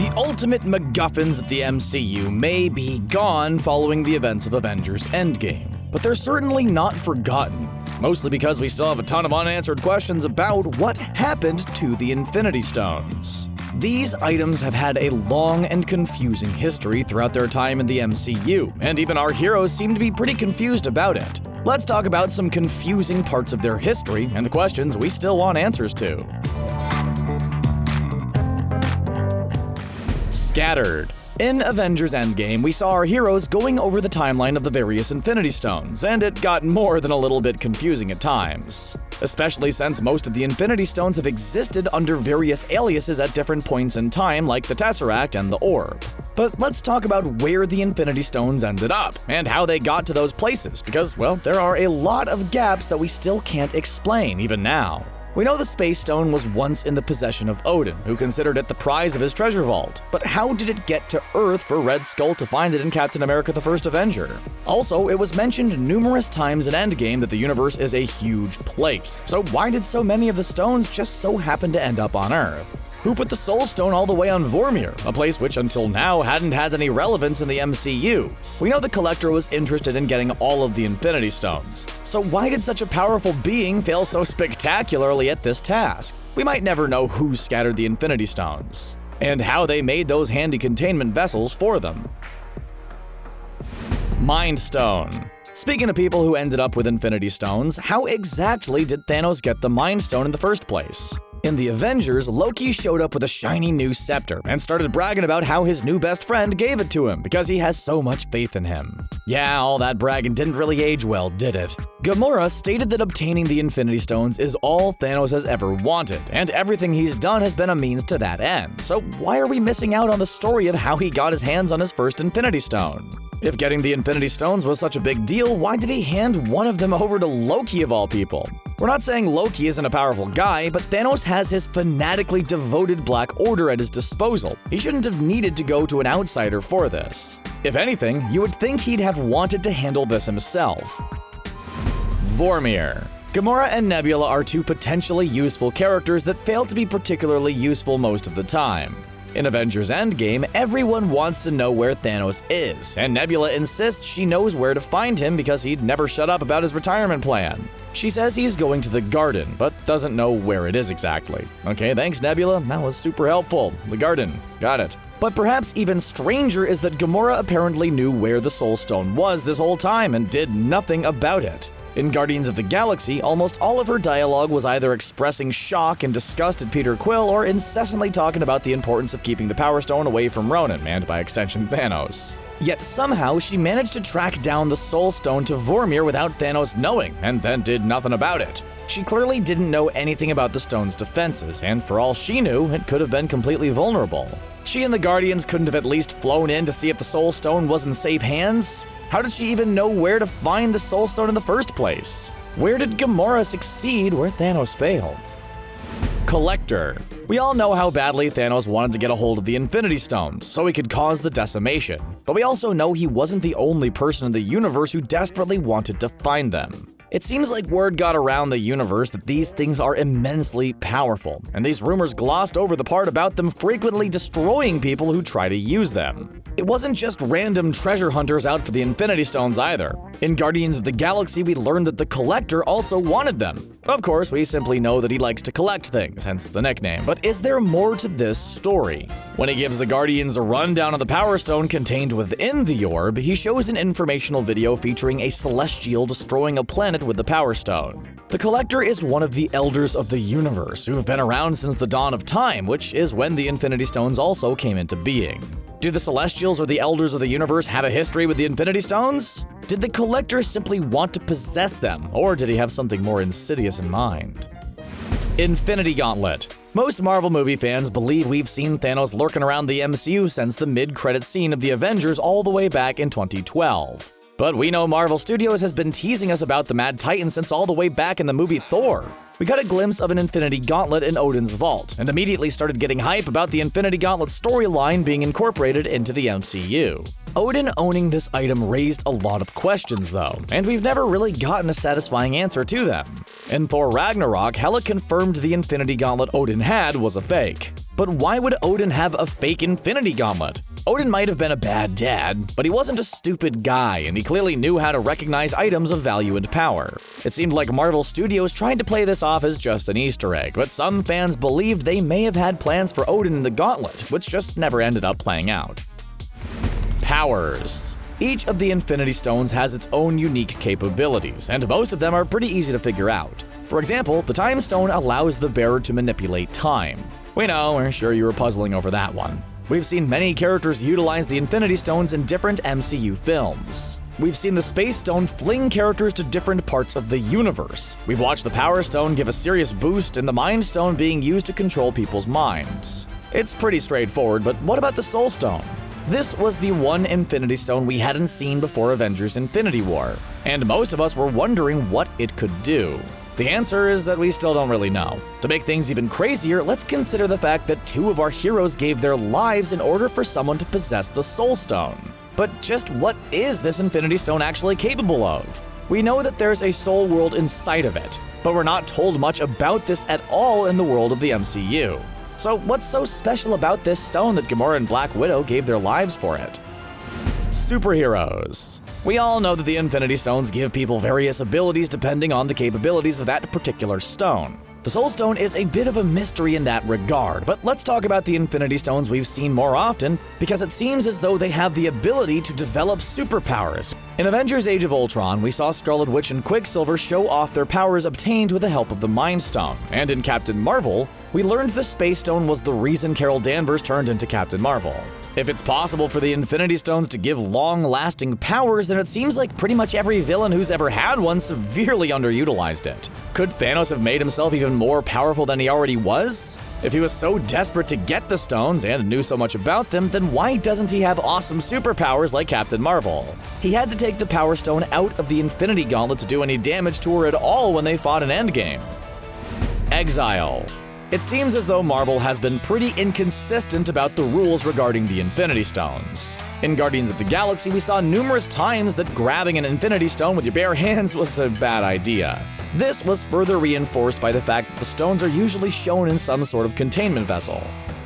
The ultimate MacGuffins of the MCU may be gone following the events of Avengers Endgame, but they're certainly not forgotten, mostly because we still have a ton of unanswered questions about what happened to the Infinity Stones. These items have had a long and confusing history throughout their time in the MCU, and even our heroes seem to be pretty confused about it. Let's talk about some confusing parts of their history and the questions we still want answers to. Scattered. In Avengers Endgame, we saw our heroes going over the timeline of the various Infinity Stones, and it got more than a little bit confusing at times. Especially since most of the Infinity Stones have existed under various aliases at different points in time, like the Tesseract and the Orb. But let's talk about where the Infinity Stones ended up, and how they got to those places, because, well, there are a lot of gaps that we still can't explain, even now. We know the Space Stone was once in the possession of Odin, who considered it the prize of his treasure vault. But how did it get to Earth for Red Skull to find it in Captain America: The First Avenger? Also, it was mentioned numerous times in Endgame that the universe is a huge place. So why did so many of the stones just so happen to end up on Earth? Who put the Soul Stone all the way on Vormir, a place which until now hadn't had any relevance in the MCU? We know the Collector was interested in getting all of the Infinity Stones. So why did such a powerful being fail so spectacularly at this task? We might never know who scattered the Infinity Stones, and how they made those handy containment vessels for them. Mind Stone. Speaking of people who ended up with Infinity Stones, how exactly did Thanos get the Mind Stone in the first place? In the Avengers, Loki showed up with a shiny new scepter and started bragging about how his new best friend gave it to him because he has so much faith in him. Yeah, all that bragging didn't really age well, did it? Gamora stated that obtaining the Infinity Stones is all Thanos has ever wanted, and everything he's done has been a means to that end. So why are we missing out on the story of how he got his hands on his first Infinity Stone? If getting the Infinity Stones was such a big deal, why did he hand one of them over to Loki of all people? We're not saying Loki isn't a powerful guy, but Thanos has his fanatically devoted Black Order at his disposal. He shouldn't have needed to go to an outsider for this. If anything, you would think he'd have wanted to handle this himself. Vormir. Gamora and Nebula are two potentially useful characters that fail to be particularly useful most of the time. In Avengers Endgame, everyone wants to know where Thanos is, and Nebula insists she knows where to find him because he'd never shut up about his retirement plan. She says he's going to the garden, but doesn't know where it is exactly. Okay, thanks Nebula, that was super helpful. The garden, got it. But perhaps even stranger is that Gamora apparently knew where the Soul Stone was this whole time and did nothing about it. In Guardians of the Galaxy, almost all of her dialogue was either expressing shock and disgust at Peter Quill or incessantly talking about the importance of keeping the Power Stone away from Ronan, and by extension Thanos. Yet somehow she managed to track down the Soul Stone to Vormir without Thanos knowing, and then did nothing about it. She clearly didn't know anything about the stone's defenses, and for all she knew, it could have been completely vulnerable. She and the Guardians couldn't have at least flown in to see if the Soul Stone was in safe hands? How did she even know where to find the Soul Stone in the first place? Where did Gamora succeed where Thanos failed? Collector. We all know how badly Thanos wanted to get a hold of the Infinity Stones so he could cause the decimation, but we also know he wasn't the only person in the universe who desperately wanted to find them. It seems like word got around the universe that these things are immensely powerful, and these rumors glossed over the part about them frequently destroying people who try to use them. It wasn't just random treasure hunters out for the Infinity Stones either. In Guardians of the Galaxy, we learned that the Collector also wanted them. Of course, we simply know that he likes to collect things, hence the nickname. But is there more to this story? When he gives the Guardians a rundown of the Power Stone contained within the orb, he shows an informational video featuring a Celestial destroying a planet with the Power Stone. The Collector is one of the Elders of the Universe, who've been around since the dawn of time, which is when the Infinity Stones also came into being. Do the Celestials or the Elders of the Universe have a history with the Infinity Stones? Did the Collector simply want to possess them, or did he have something more insidious in mind? Infinity Gauntlet. Most Marvel movie fans believe we've seen Thanos lurking around the MCU since the mid-credit scene of the Avengers all the way back in 2012. But we know Marvel Studios has been teasing us about the Mad Titan since all the way back in the movie Thor. We got a glimpse of an Infinity Gauntlet in Odin's vault, and immediately started getting hype about the Infinity Gauntlet storyline being incorporated into the MCU. Odin owning this item raised a lot of questions though, and we've never really gotten a satisfying answer to them. In Thor Ragnarok, Hela confirmed the Infinity Gauntlet Odin had was a fake. But why would Odin have a fake Infinity Gauntlet? Odin might have been a bad dad, but he wasn't a stupid guy, and he clearly knew how to recognize items of value and power. It seemed like Marvel Studios tried to play this off as just an Easter egg, but some fans believed they may have had plans for Odin in the Gauntlet, which just never ended up playing out. Powers. Each of the Infinity Stones has its own unique capabilities, and most of them are pretty easy to figure out. For example, the Time Stone allows the bearer to manipulate time. We know, we're sure you were puzzling over that one. We've seen many characters utilize the Infinity Stones in different MCU films. We've seen the Space Stone fling characters to different parts of the universe. We've watched the Power Stone give a serious boost, and the Mind Stone being used to control people's minds. It's pretty straightforward, but what about the Soul Stone? This was the one Infinity Stone we hadn't seen before Avengers Infinity War, and most of us were wondering what it could do. The answer is that we still don't really know. To make things even crazier, let's consider the fact that two of our heroes gave their lives in order for someone to possess the Soul Stone. But just what is this Infinity Stone actually capable of? We know that there's a soul world inside of it, but we're not told much about this at all in the world of the MCU. So what's so special about this stone that Gamora and Black Widow gave their lives for it? Superheroes. We all know that the Infinity Stones give people various abilities depending on the capabilities of that particular stone. The Soul Stone is a bit of a mystery in that regard, but let's talk about the Infinity Stones we've seen more often, because it seems as though they have the ability to develop superpowers. In Avengers Age of Ultron, we saw Scarlet Witch and Quicksilver show off their powers obtained with the help of the Mind Stone, and in Captain Marvel, we learned the Space Stone was the reason Carol Danvers turned into Captain Marvel. If it's possible for the Infinity Stones to give long-lasting powers, then it seems like pretty much every villain who's ever had one severely underutilized it. Could Thanos have made himself even more powerful than he already was? If he was so desperate to get the stones and knew so much about them, then why doesn't he have awesome superpowers like Captain Marvel? He had to take the Power Stone out of the Infinity Gauntlet to do any damage to her at all when they fought in Endgame. Exile. It seems as though Marvel has been pretty inconsistent about the rules regarding the Infinity Stones. In Guardians of the Galaxy, we saw numerous times that grabbing an Infinity Stone with your bare hands was a bad idea. This was further reinforced by the fact that the stones are usually shown in some sort of containment vessel.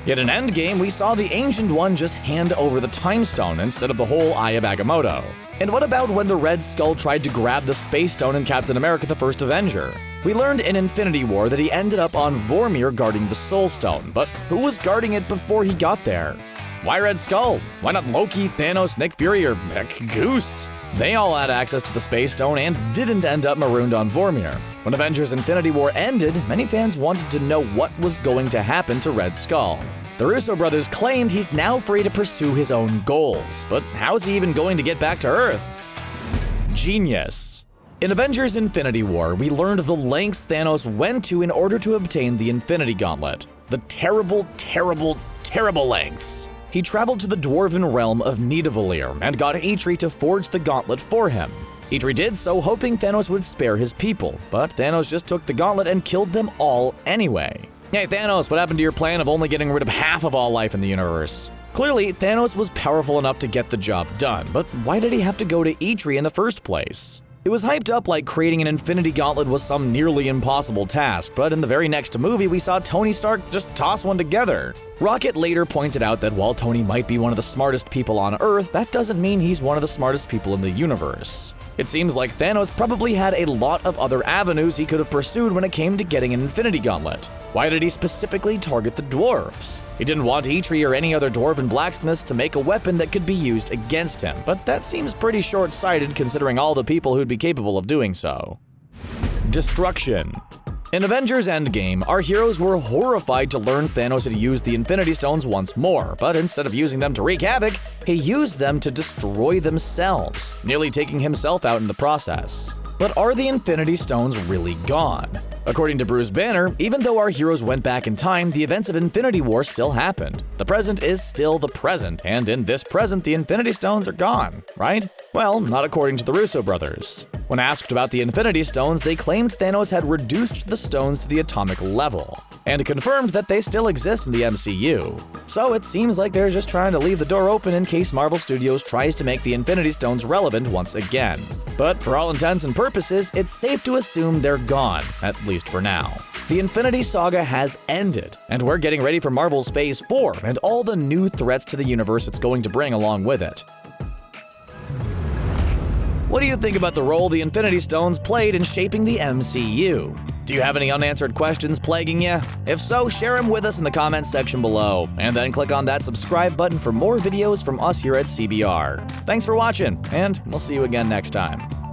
Yet in Endgame, we saw the Ancient One just hand over the Time Stone instead of the whole Eye of Agamotto. And what about when the Red Skull tried to grab the Space Stone in Captain America: The First Avenger? We learned in Infinity War that he ended up on Vormir guarding the Soul Stone, but who was guarding it before he got there? Why Red Skull? Why not Loki, Thanos, Nick Fury, or heck, Goose? They all had access to the Space Stone and didn't end up marooned on Vormir. When Avengers Infinity War ended, many fans wanted to know what was going to happen to Red Skull. The Russo brothers claimed he's now free to pursue his own goals, but how's he even going to get back to Earth? Genius. In Avengers Infinity War, we learned the lengths Thanos went to in order to obtain the Infinity Gauntlet. The terrible, terrible, terrible lengths. He traveled to the dwarven realm of Nidavellir and got Eitri to forge the gauntlet for him. Eitri did so hoping Thanos would spare his people, but Thanos just took the gauntlet and killed them all anyway. Hey Thanos, what happened to your plan of only getting rid of half of all life in the universe? Clearly, Thanos was powerful enough to get the job done, but why did he have to go to Eitri in the first place? It was hyped up like creating an Infinity Gauntlet was some nearly impossible task, but in the very next movie we saw Tony Stark just toss one together. Rocket later pointed out that while Tony might be one of the smartest people on Earth, that doesn't mean he's one of the smartest people in the universe. It seems like Thanos probably had a lot of other avenues he could have pursued when it came to getting an Infinity Gauntlet. Why did he specifically target the dwarves? He didn't want Eitri or any other dwarven blacksmiths to make a weapon that could be used against him, but that seems pretty short-sighted considering all the people who'd be capable of doing so. Destruction. In Avengers Endgame, our heroes were horrified to learn Thanos had used the Infinity Stones once more, but instead of using them to wreak havoc, he used them to destroy themselves, nearly taking himself out in the process. But are the Infinity Stones really gone? According to Bruce Banner, even though our heroes went back in time, the events of Infinity War still happened. The present is still the present, and in this present, the Infinity Stones are gone, right? Well, not according to the Russo brothers. When asked about the Infinity Stones, they claimed Thanos had reduced the stones to the atomic level, and confirmed that they still exist in the MCU. So it seems like they're just trying to leave the door open in case Marvel Studios tries to make the Infinity Stones relevant once again. But for all intents and purposes, it's safe to assume they're gone, at least for now. The Infinity Saga has ended, and we're getting ready for Marvel's Phase 4 and all the new threats to the universe it's going to bring along with it. What do you think about the role the Infinity Stones played in shaping the MCU? Do you have any unanswered questions plaguing you? If so, share them with us in the comments section below, and then click on that subscribe button for more videos from us here at CBR. Thanks for watching, and we'll see you again next time.